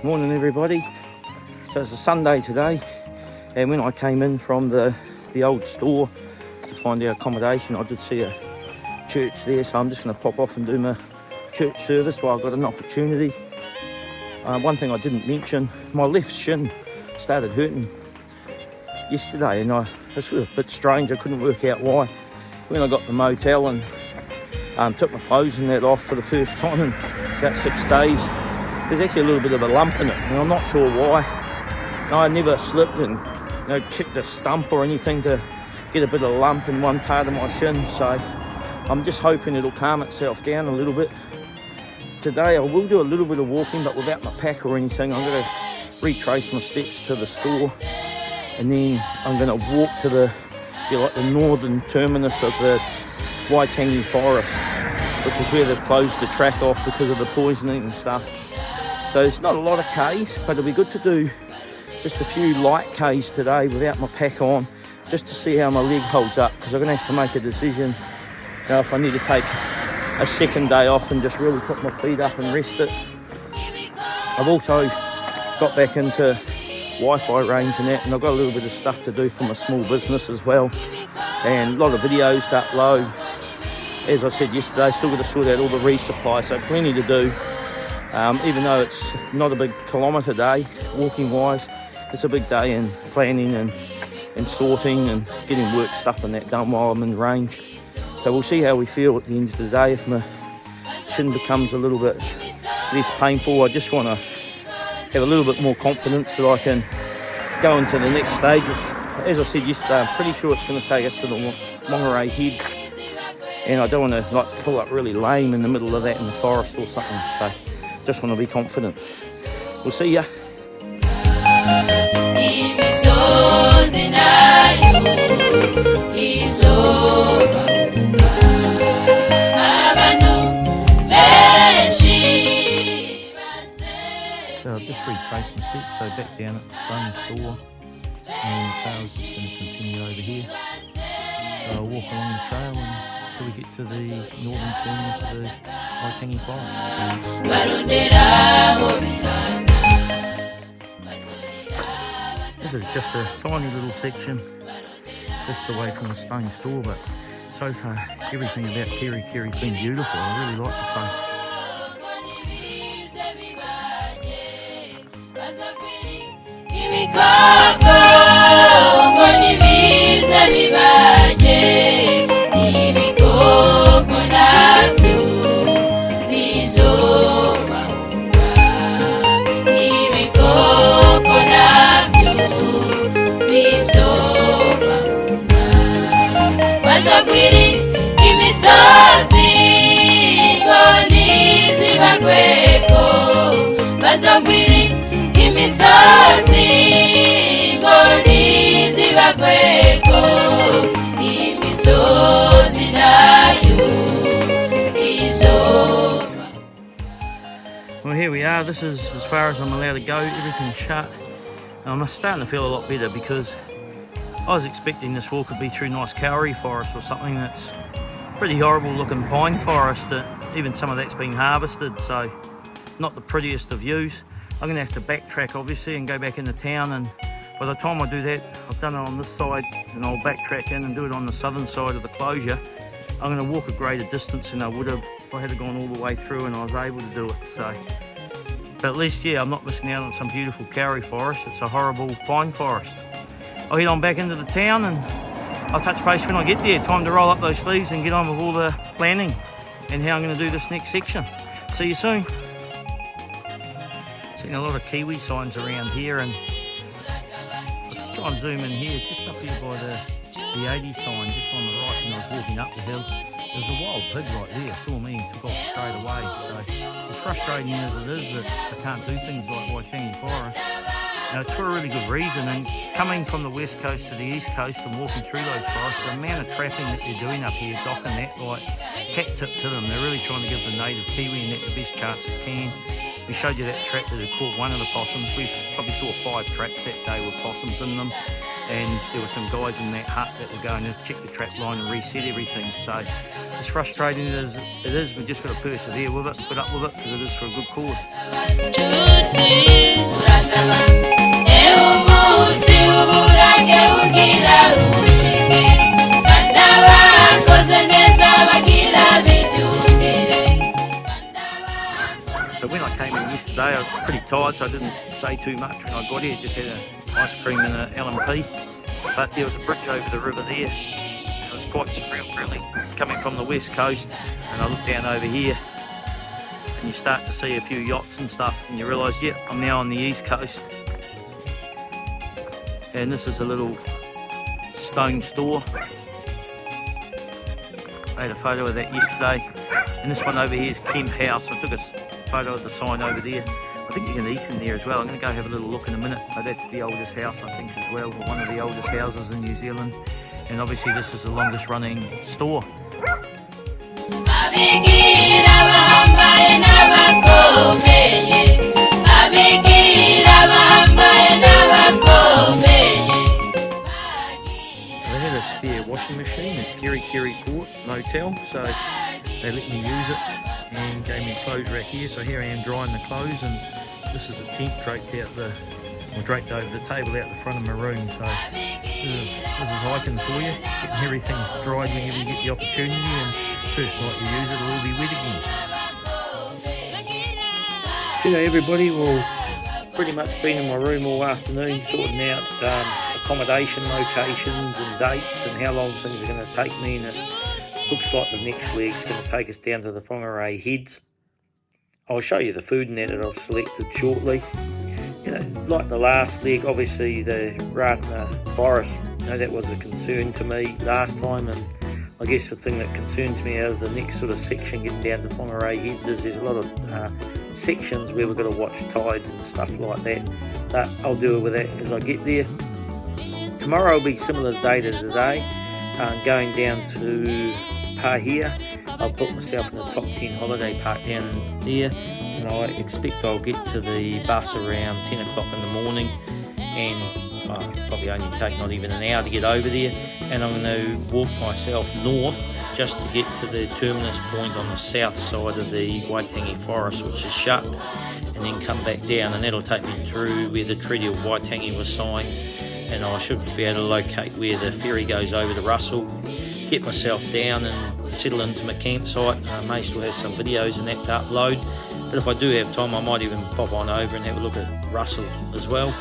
Morning everybody. So it's a Sunday today, and when I came in from the old store to find our accommodation, I did see a church there, so I'm just going to pop off and do my church service while I've got an opportunity. One thing I didn't mention, my left shin started hurting yesterday, and it's a bit strange. I couldn't work out why. When I got to the motel and took my clothes and that off for the first time in about 6 days, there's actually a little bit of a lump in it, and I'm not sure why. I never slipped and kicked a stump or anything to get a bit of lump in one part of my shin, so I'm just hoping it'll calm itself down a little bit. Today I will do a little bit of walking, but without my pack or anything. I'm going to retrace my steps to the store, and then I'm going to walk to the northern terminus of the Waitangi forest, which is where they've closed the track off because of the poisoning and stuff. So it's not a lot of Ks, but it'll be good to do just a few light Ks today without my pack on, just to see how my leg holds up, because I'm going to have to make a decision if I need to take a second day off and just really put my feet up and rest it. I've also got back into Wi-Fi range and that, and I've got a little bit of stuff to do for my small business as well, and a lot of videos to upload. As I said yesterday, still got to sort out all the resupply, so plenty to do. Even though it's not a big kilometre day, walking wise, it's a big day in planning and sorting and getting work stuff and that done while I'm in range. So we'll see how we feel at the end of the day. If my shin becomes a little bit less painful, I just want to have a little bit more confidence that I can go into the next stage. As I said yesterday, I'm pretty sure it's going to take us to the Monterey Heads, and I don't want to pull up really lame in the middle of that in the forest or something. So just want to be confident. We'll see ya. So I've just retraced my steps, so back down at the stone store, and the trail's just going to continue over here. So I'll walk along the trail until we get to the northern terminus of the Waitangi forest. This is just a tiny little section just away from the stone store, but so far everything about Kerikeri's been beautiful. I really like the place. Well, here we are. This is as far as I'm allowed to go. Everything's shut. I'm starting to feel a lot better, because I was expecting this walk would be through nice kauri forest or something. That's pretty horrible looking pine forest that even some of that's been harvested, so not the prettiest of views. I'm going to have to backtrack obviously and go back into town, and by the time I do that, I've done it on this side, and I'll backtrack in and do it on the southern side of the closure. I'm going to walk a greater distance than I would have if I had gone all the way through and I was able to do it. So, but at least, yeah, I'm not missing out on some beautiful kauri forest. It's a horrible pine forest. I'll head on back into the town, and I'll touch base when I get there. Time to roll up those sleeves and get on with all the planning and how I'm going to do this next section. See you soon. Seen a lot of Kiwi signs around here, and I'll just try and zoom in here, just up here by the 80 sign, just on the right when I was walking up the hill. There was a wild pig right there, saw me and took off straight away. So as frustrating as it is that I can't do things like Waitangi Forest, it's for a really good reason. And coming from the west coast to the east coast and walking through those forests, the amount of trapping that they're doing up here, docking that, like, hat tip to them. They're really trying to give the native Kiwi and that the best chance it can. We showed you that trap that had caught one of the possums. We probably saw 5 traps that day with possums in them. and there were some guys in that hut that were going to check the trap line and reset everything. So as frustrating as it is, we just got to persevere with it and put up with it, because it is for a good cause. So when I came in yesterday, I was pretty tired, so I didn't say too much when I got here. Just had an ice cream and an LMP. But there was a bridge over the river there. It was quite surreal, really, coming from the west coast. And I looked down over here, and you start to see a few yachts and stuff, and you realise, yeah, I'm now on the east coast. And this is a little stone store. I had a photo of that yesterday. And this one over here is Kemp House. I took a photo of the sign over there. I think you can eat in there as well. I'm going to go have a little look in a minute. But that's the oldest house, I think, as well, or one of the oldest houses in New Zealand. And obviously this is the longest running store. Spare washing machine at Kerikeri Port Motel, so they let me use it and gave me a clothes rack here. So here I am drying the clothes, and this is a tent draped over the table out the front of my room. So this is hiking for you, getting everything dried whenever you get the opportunity, and first night you use it, it'll all be wet again. G'day everybody. Well, pretty much been in my room all afternoon sorting out accommodation locations and dates and how long things are going to take me, and it looks like the next leg's going to take us down to the Whangarei Heads. I'll show you the food and that I've selected shortly. You know, like the last leg, obviously the Ratana Forest, you know, that was a concern to me last time, and I guess the thing that concerns me out of the next sort of section getting down to Whangarei Heads is there's a lot of sections where we've got to watch tides and stuff like that, but I'll deal with that as I get there. Tomorrow will be similar day to today, going down to Pahia. I'll put myself in the top 10 holiday park down there, and I expect I'll get to the bus around 10 o'clock in the morning, and probably only take not even an hour to get over there, and I'm going to walk myself north just to get to the terminus point on the south side of the Waitangi Forest, which is shut, and then come back down, and that'll take me through where the Treaty of Waitangi was signed, and I should be able to locate where the ferry goes over to Russell, get myself down and settle into my campsite. I may still have some videos and that to upload, but if I do have time I might even pop on over and have a look at Russell as well.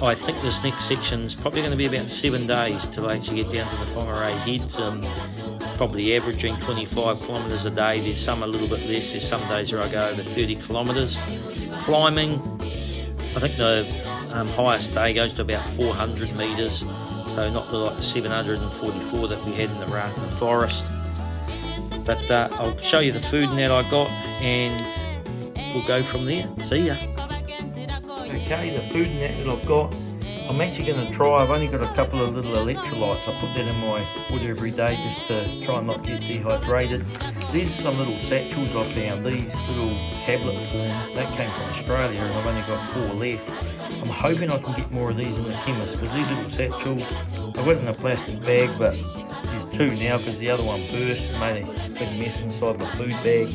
I think this next section's probably going to be about 7 days till I actually get down to the Whangarei Heads, probably averaging 25 kilometres a day. There's some a little bit less, there's some days where I go over 30 kilometres. Climbing, I think the highest day goes to about 400 metres, so not like the 744 that we had in the Ratana Forest. But I'll show you the food and that I got, and we'll go from there. See ya. Okay, the food and that I've got, I'm actually going to try. I've only got a couple of little electrolytes. I put that in my water every day just to try and not get dehydrated. These are some little satchels I found, these little tablet form. That came from Australia, and I've only got 4 left. I'm hoping I can get more of these in the chemist, because these little satchels, I got it in a plastic bag, but there's 2 now because the other one burst and made a big mess inside my food bag.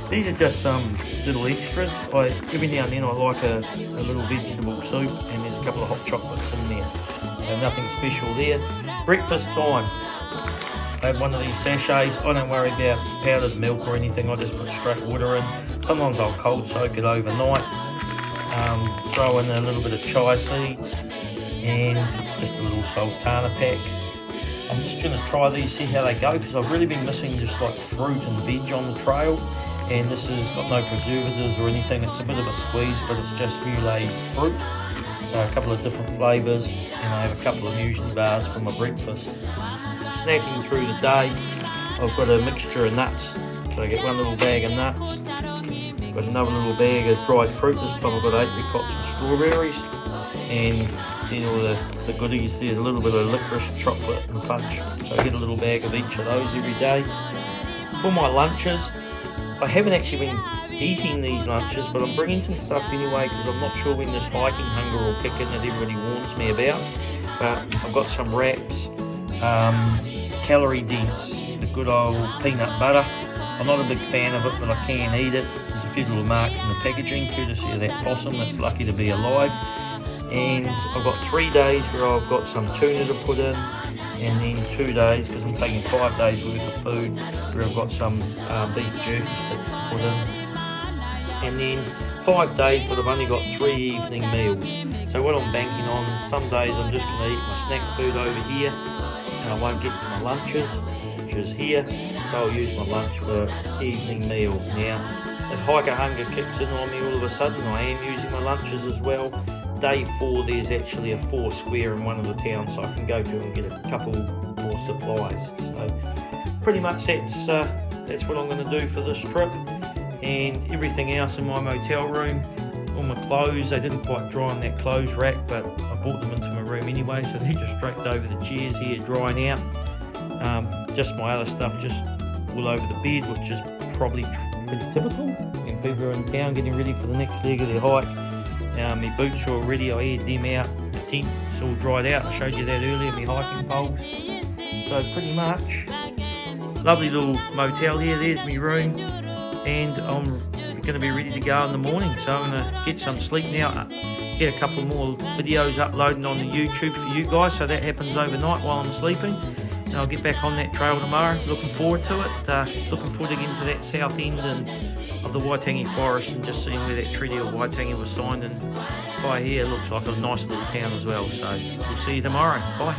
These are just some little extras. Every now and then I like a little vegetable soup, and there's a couple of hot chocolates in there. So nothing special there. Breakfast time. I have one of these sachets. I don't worry about powdered milk or anything. I just put straight water in. Sometimes I'll cold soak it overnight. Throw in a little bit of chia seeds and just a little sultana pack. I'm just going to try these, see how they go, because I've really been missing just like fruit and veg on the trail. And this has got no preservatives or anything. It's a bit of a squeeze, but it's just muley fruit. So a couple of different flavours, and I have a couple of muesli bars for my breakfast. Snacking through the day, I've got a mixture of nuts. So I get one little bag of nuts, got another little bag of dried fruit. This time I've got apricots and strawberries, and then all the goodies. There's a little bit of licorice, chocolate and punch. So I get a little bag of each of those every day. For my lunches, I haven't actually been eating these lunches, but I'm bringing some stuff anyway, because I'm not sure when this hiking hunger will kick in that everybody warns me about. but I've got some wraps, calorie dense, the good old peanut butter. I'm not a big fan of it, but I can eat it. There's a few little marks in the packaging, courtesy of that possum that's lucky to be alive. And I've got 3 days where I've got some tuna to put in, and then 2 days, because I'm taking 5 days worth of food, where I've got some beef jerky sticks to put in. And then 5 days, but I've only got 3 evening meals. So what I'm banking on, some days I'm just going to eat my snack food over here, and I won't get to my lunches, which is here. So I'll use my lunch for evening meals. Now, if hiker hunger kicks in on me all of a sudden, I am using my lunches as well. Day 4, there's actually a 4 square in one of the towns, so I can go to and get a couple more supplies. So pretty much that's what I'm going to do for this trip. And everything else in my motel room, all my clothes, they didn't quite dry on that clothes rack, but I brought them into my room anyway, so they're just draped over the chairs here drying out. Just my other stuff just all over the bed, which is probably pretty typical when people are in town getting ready for the next leg of their hike. My boots are all ready, I aired them out, the tent is all dried out, I showed you that earlier, my hiking poles. So pretty much, lovely little motel here, there's my room, and I'm going to be ready to go in the morning. So I'm going to get some sleep now, get a couple more videos uploading on the YouTube for you guys, so that happens overnight while I'm sleeping. And I'll get back on that trail tomorrow, looking forward to it, looking forward to getting to that south end of the Waitangi forest and just seeing where that Treaty of Waitangi was signed, and by here looks like a nice little town as well. So we'll see you tomorrow, bye.